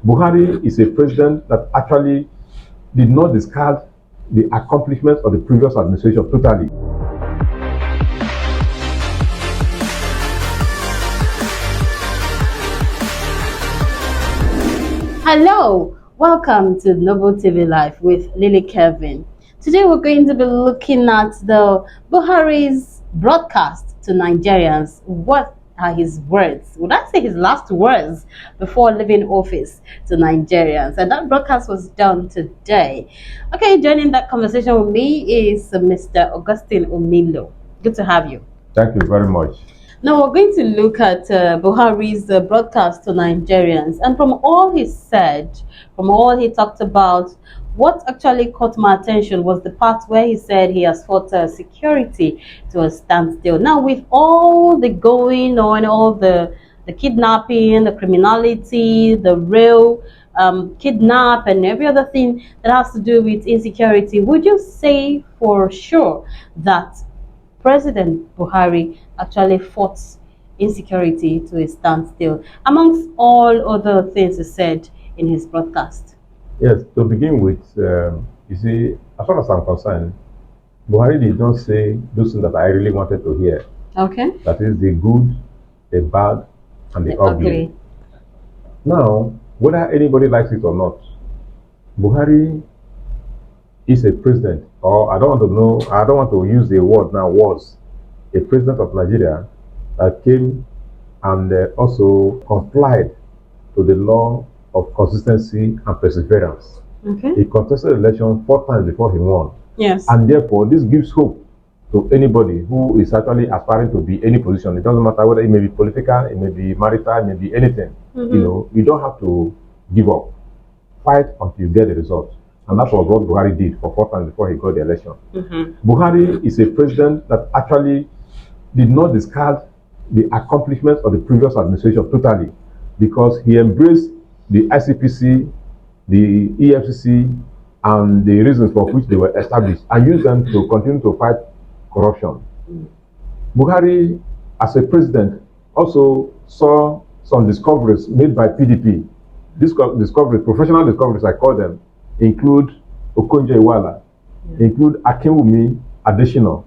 Buhari is a president that actually did not discard the accomplishments of the previous administration totally. Hello, welcome to Noble TV Live with Lily Kevin. Today we're going to be looking at the Buhari's broadcast to Nigerians. What are his words? Would I say his last words before leaving office to Nigerians? And that broadcast was done today. Okay, joining that conversation with me is Mr. Augustine Omilo. Good to have you. Thank you very much. Now we're going to look at Buhari's broadcast to Nigerians, and from all he said, from all he talked about, what actually caught my attention was the part where he said he has fought security to a standstill. Now, with all the going on, all the kidnapping, the criminality, the real kidnap, and every other thing that has to do with insecurity, would you say for sure that President Buhari actually fought insecurity to a standstill, amongst all other things he said in his broadcast? Yes, to begin with, you see, as far as I'm concerned, Buhari did not say those things that I really wanted to hear. Okay. That is the good, the bad, and the ugly. Now, whether anybody likes it or not, Buhari is a president, or I don't want to use the word now, was a president of Nigeria that came and also complied to the law of consistency and perseverance. Okay. He contested the election 4 times before he won. Yes. And therefore, this gives hope to anybody who is actually aspiring to be any position. It doesn't matter whether it may be political, it may be marital, it may be anything. You know, you don't have to give up. Fight until you get the result. And that's what Buhari did for 4 times before he got the election. Buhari is a president that actually did not discard the accomplishments of the previous administration totally, because he embraced the ICPC, the EFCC, and the reasons for which they were established, and used them to continue to fight corruption. Buhari, as a president, also saw some discoveries made by PDP. Discoveries, professional discoveries, I call them, include Okonjo-Iweala, include Akinwumi Adesina.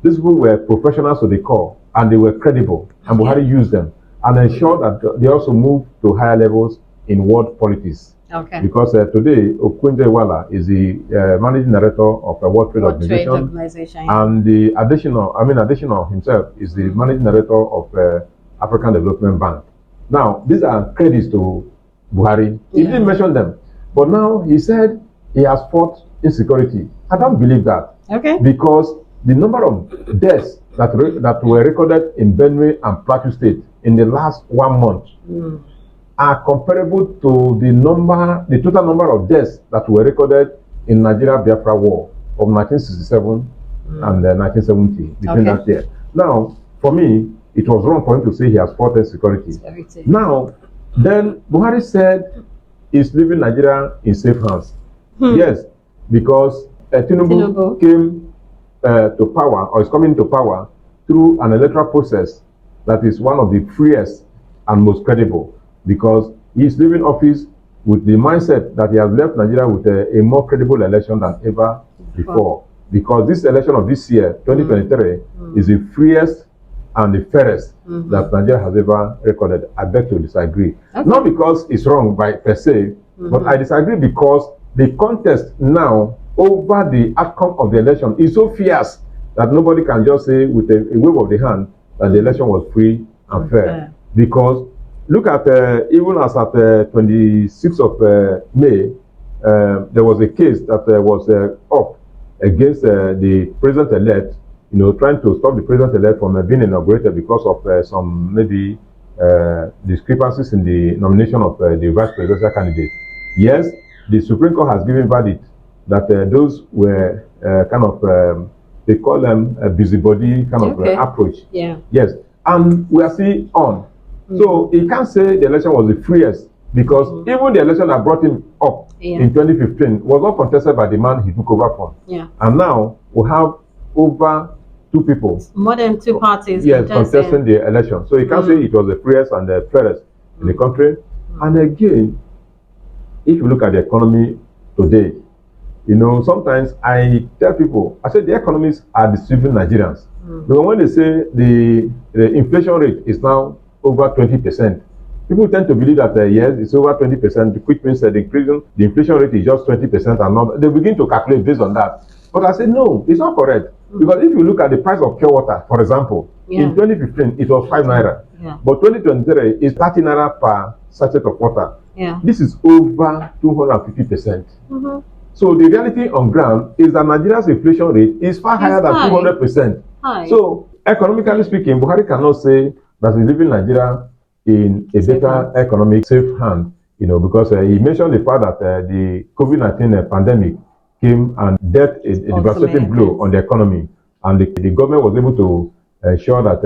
These people were professionals to the core, and they were credible, and Buhari used them and ensured that they also moved to higher levels in world politics. Okay. Because today, Okonjo-Iweala is the managing director of the World Trade Organization, and the Adesina himself is the managing director of African Development Bank. Now, these are credits to Buhari. He didn't mention them, but now he said he has fought insecurity. I don't believe that. Okay. Because the number of deaths that were recorded in Benue and Plateau State in the last 1 month are comparable to the total number of deaths that were recorded in Nigeria Biafra War of 1967 and 1970, between that year. Now, for me, it was wrong for him to say he has fought insecurity. Now, then Buhari said he's leaving Nigeria in safe hands. Yes, because Tinubu came to power, or is coming to power, through an electoral process that is one of the freest and most credible, because he is leaving office with the mindset that he has left Nigeria with a more credible election than ever before. Because this election of this year, 2023, is the freest and the fairest that Nigeria has ever recorded. I beg to disagree. Not because it's wrong by per se, but I disagree because the contest now over the outcome of the election is so fierce that nobody can just say with a wave of the hand that the election was free and fair. Because look at, even as at 26th of May, there was a case that was up against the president-elect, trying to stop the president-elect from being inaugurated because of some maybe discrepancies in the nomination of the vice presidential candidate. Yes, the Supreme Court has given verdict that those were they call them a busybody kind of approach. Yeah. Yes, and we are still on. So he can't say the election was the freest, because even the election that brought him up in 2015 was not contested by the man he took over from. Yeah. And now we have over 2 people. More than 2 parties. Yes, contesting the election. So he can't say it was the freest and the fairest in the country. And again, if you look at the economy today, you know, sometimes I tell people, I say the economists are deceiving Nigerians. Because when they say the inflation rate is now over 20%, people tend to believe that yes, it's over 20%, which means that the inflation rate is just 20% and not. They begin to calculate based on that. But I say no, it's not correct. Because if you look at the price of pure water, for example, in 2015 it was 5 naira, but 2023 is 30 naira per sachet of water. This is over 250%. So the reality on ground is that Nigeria's inflation rate is far higher than 200%. So economically speaking, Buhari cannot say that he's leaving Nigeria in a better economic safe hand, you know, because he mentioned the fact that the COVID-19 pandemic came and dealt a devastating blow on the economy, and the government was able to ensure that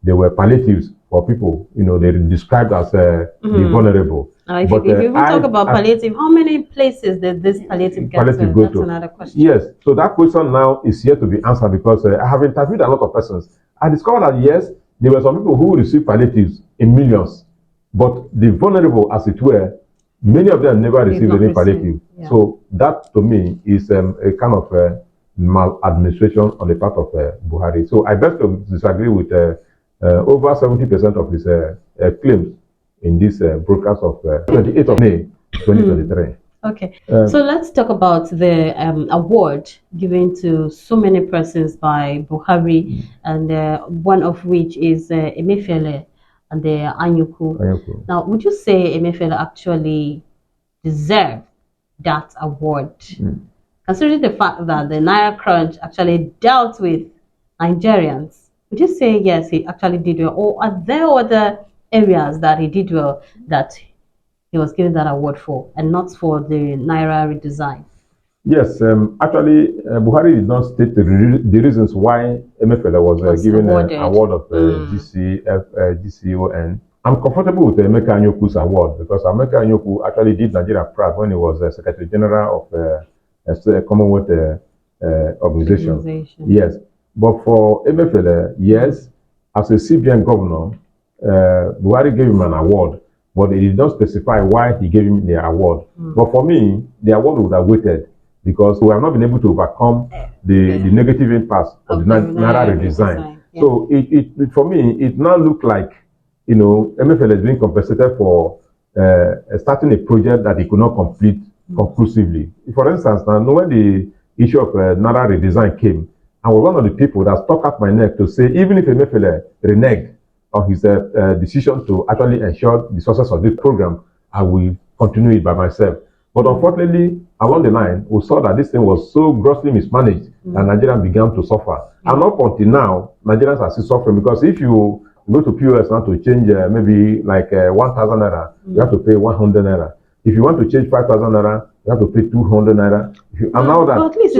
there were palliatives for people, you know, they described as the vulnerable. If you talk about palliative, how many places did this palliative get to? Go That's to? Another question. Yes, so that question now is yet to be answered because I have interviewed a lot of persons. I discovered that yes, there were some people who received palliatives in millions, but the vulnerable, as it were, many of them never received any palliative. So that to me is a kind of maladministration on the part of Buhari. So I best to disagree with over 70% of his claims in this broadcast of 28th of May 2023. Okay, so let's talk about the award given to so many persons by Buhari, and one of which is Emefiele and the Anyuku. Now, would you say Emefiele actually deserved that award, considering the fact that the Naira Crunch actually dealt with Nigerians? Would you say yes, he actually did well, or are there other areas that he did well that he was given that award for, and not for the Naira redesign? Yes, actually, Buhari did not state the reasons why Emefiele was given an award of GCON. I'm comfortable with Emeka Anyoku's award because Emeka Anyoku actually did Nigeria proud when he was Secretary General of a Commonwealth organization. Yes, but for Emefiele, yes, as a CBN governor, Buhari gave him an award, but he did not specify why he gave him the award. But for me, the award would have waited because we have not been able to overcome the negative impacts of the Naira redesign. So it for me, it now looked like, you know, Emefiele is being compensated for starting a project that he could not complete conclusively. For instance, now when the issue of Naira redesign came, I was one of the people that stuck up my neck to say, even if Emefiele reneged on his decision to actually ensure the success of this program, I will continue it by myself. But unfortunately, along the line, we saw that this thing was so grossly mismanaged that Nigerians began to suffer. And up until now, Nigerians are still suffering because if you go to POS now to change maybe like 1,000 naira, you have to pay 100 naira. If you want to change 5,000 naira, you have to pay 200 naira. And now that, but at least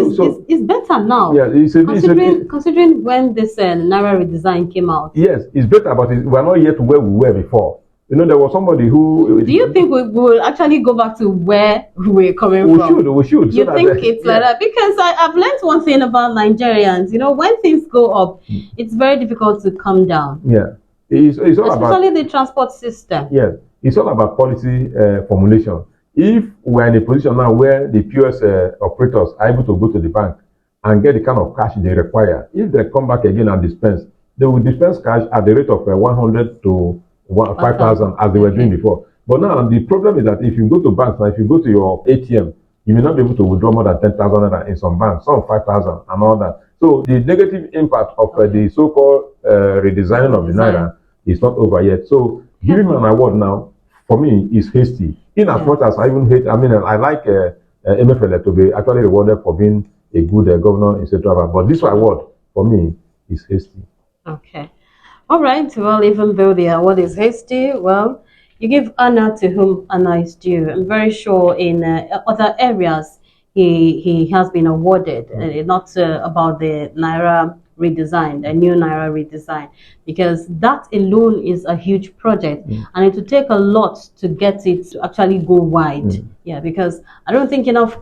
it's better now. Yeah, considering when this Naira redesign came out. Yes, it's better, but we're not yet where we were before. You know, there was somebody who... Do you think we will actually go back to where we were coming from? We should. You think it's like that? Because I've learned one thing about Nigerians. You know, when things go up, it's very difficult to come down. Yeah. It's all especially the transport system. Yes. It's all about policy formulation. If we're in a position now where the POS operators are able to go to the bank and get the kind of cash they require, if they come back again and dispense, they will dispense cash at the rate of 100 to 5,000 as they were doing before. But now the problem is that if you go to banks, now if you go to your ATM, you may not be able to withdraw more than 10,000 naira in some banks, some 5,000 and all that. So the negative impact of the so-called redesigning of the Naira is not over yet. So giving him an award now, for me, is hasty. In as much as I even hate, I mean, I like Emefiele to be actually rewarded for being a good governor in Central Bank. But this award, for me, is hasty. Okay. All right. Well, even though the award is hasty, well, you give honor to whom honor is due. I'm very sure in other areas he has been awarded, not about the Naira redesign, the new Naira redesign, because that alone is a huge project, and it will take a lot to get it to actually go wide. Yeah, because I don't think enough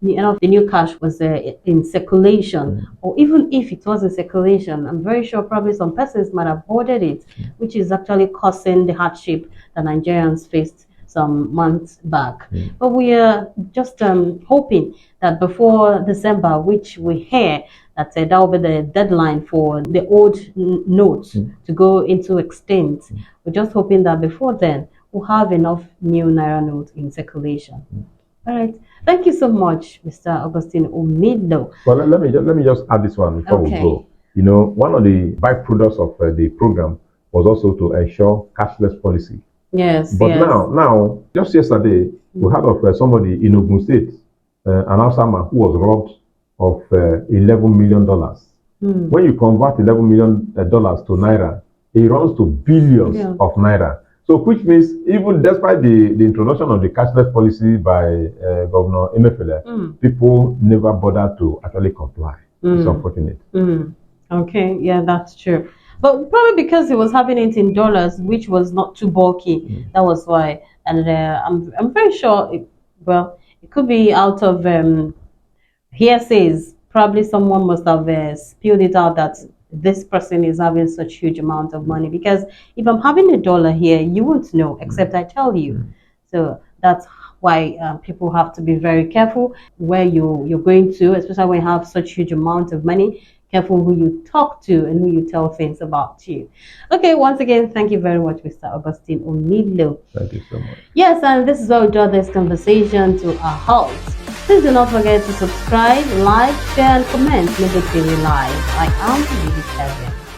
the new cash was in circulation, or even if it was in circulation, I'm very sure probably some persons might have hoarded it, which is actually causing the hardship that Nigerians faced some months back. But we are just hoping that before December, which we hear that that will be the deadline for the old notes to go into extinct. We're just hoping that before then, we'll have enough new Naira notes in circulation. All right. Thank you so much, Mr. Augustine Omidlo. Well, let me just add this one before we go. You know, one of the byproducts of the program was also to ensure cashless policy. Yes. But now, just yesterday, we heard of somebody in Ogun State, an Osama, who was robbed of $11 million. When you convert $11 million to Naira, it runs to billions of Naira. So, which means even despite the introduction of the cashless policy by Governor Emefiele, people never bothered to actually comply. It's unfortunate. Okay, yeah, that's true. But probably because he was having it in dollars, which was not too bulky. That was why. And I'm very sure, it could be out of hearsays. Probably someone must have spilled it out that this person is having such huge amount of money. Because if I'm having $1 here, you won't know, except I tell you. So that's why people have to be very careful where you're going to, especially when you have such huge amount of money. Careful who you talk to and who you tell things about you. Okay, once again, thank you very much, Mr. Augustine Omidlo. Thank you so much. Yes, and this is where we draw this conversation to a halt. Please do not forget to subscribe, like, share, and comment. Make it really live. I am Lily Kevin.